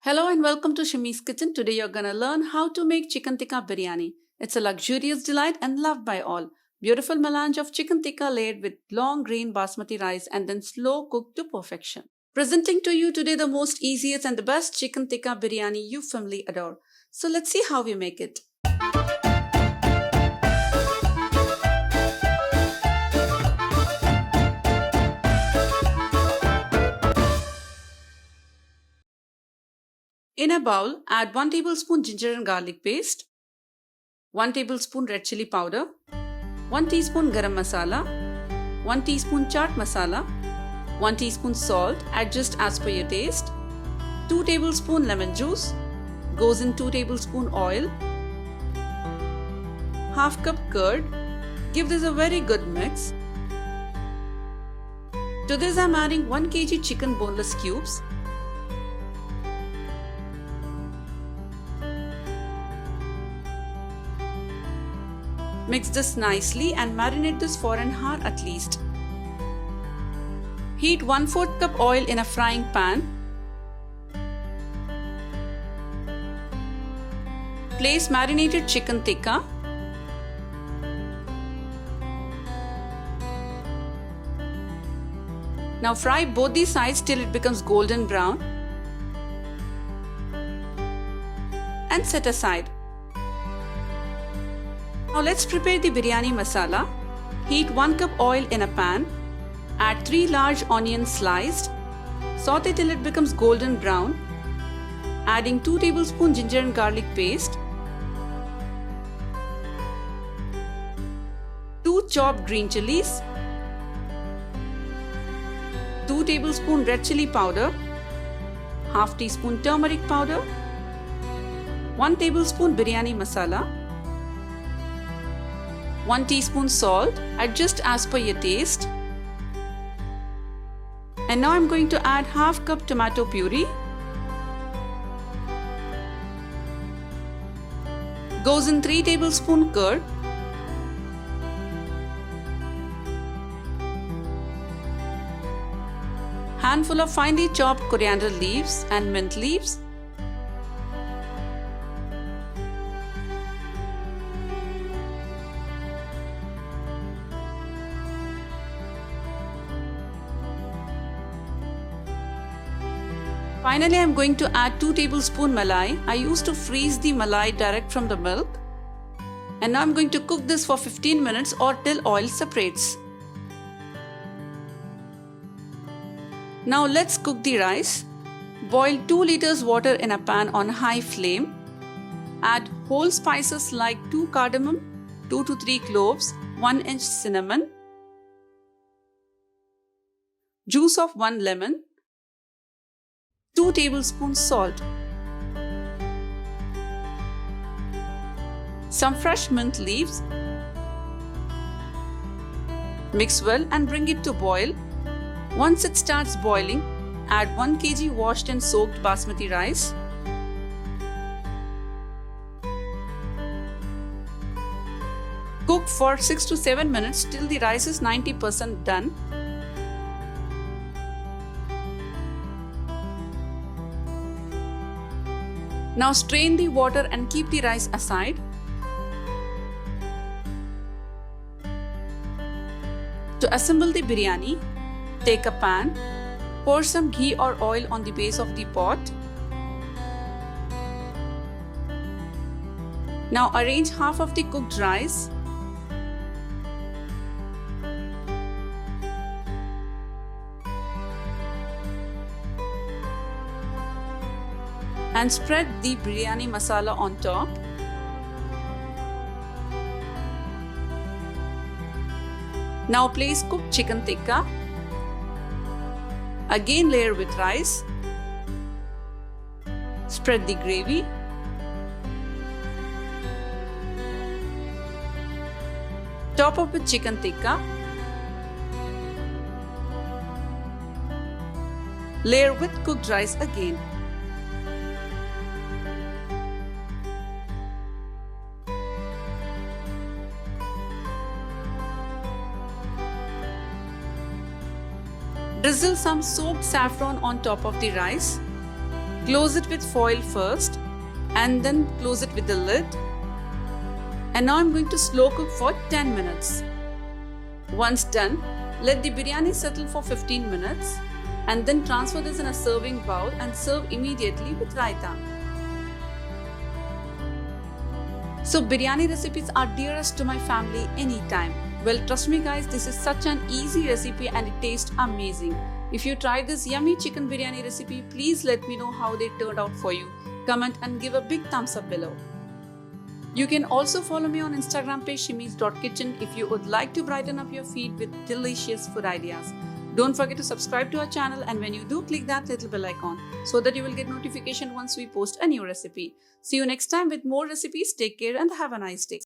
Hello and welcome to Shimi's Kitchen. Today you're gonna learn how to make chicken tikka biryani. It's a luxurious delight and loved by all. Beautiful melange of chicken tikka layered with long green basmati rice and then slow cooked to perfection. Presenting to you today the most easiest and the best chicken tikka biryani you firmly adore. So let's see how we make it. In a bowl, add 1 tablespoon ginger and garlic paste, 1 tablespoon red chili powder, 1 teaspoon garam masala, 1 teaspoon chaat masala, 1 teaspoon salt, adjust as per your taste, 2 tablespoon lemon juice, goes in 2 tablespoon oil, half cup curd. Give this a very good mix. To this I am adding 1 kg chicken boneless cubes, mix this nicely and marinate this for an hour at least. Heat 1/4 cup oil in a frying pan. Place marinated chicken tikka. Now fry both the sides till it becomes golden brown and set aside. Now let's prepare the biryani masala. Heat 1 cup oil in a pan. Add 3 large onions sliced. Saute till it becomes golden brown. Adding 2 tablespoons ginger and garlic paste. 2 chopped green chilies. 2 tablespoons red chili powder. Half teaspoon turmeric powder. 1 tablespoon biryani masala. 1 teaspoon salt, adjust as per your taste. And now I'm going to add half cup tomato puree. Goes in 3 tablespoon curd. Handful of finely chopped coriander leaves and mint leaves. Finally, I am going to add 2 tablespoons malai. I used to freeze the malai direct from the milk. And now I am going to cook this for 15 minutes or till oil separates. Now let's cook the rice. Boil 2 liters water in a pan on high flame. Add whole spices like 2 cardamom, 2 to 3 cloves, 1 inch cinnamon, juice of 1 lemon, 2 tablespoons salt, some fresh mint leaves. Mix well and bring it to boil. Once it starts boiling, add 1 kg washed and soaked basmati rice. Cook for 6 to 7 minutes till the rice is 90% done. Now strain the water and keep the rice aside. To assemble the biryani, take a pan, pour some ghee or oil on the base of the pot. Now arrange half of the cooked rice. And spread the biryani masala on top. Now place cooked chicken tikka. Again layer with rice. Spread the gravy. Top up with chicken tikka. Layer with cooked rice again. Drizzle some soaked saffron on top of the rice. Close it with foil first and then close it with the lid. And now I'm going to slow cook for 10 minutes. Once done, let the biryani settle for 15 minutes and then transfer this in a serving bowl and serve immediately with raita. So biryani recipes are dearest to my family anytime. Well, trust me guys, this is such an easy recipe and it tastes amazing. If you tried this yummy chicken biryani recipe, please let me know how they turned out for you. Comment and give a big thumbs up below. You can also follow me on Instagram page shimis.kitchen if you would like to brighten up your feed with delicious food ideas. Don't forget to subscribe to our channel, and when you do, click that little bell icon so that you will get notification once we post a new recipe. See you next time with more recipes. Take care and have a nice day.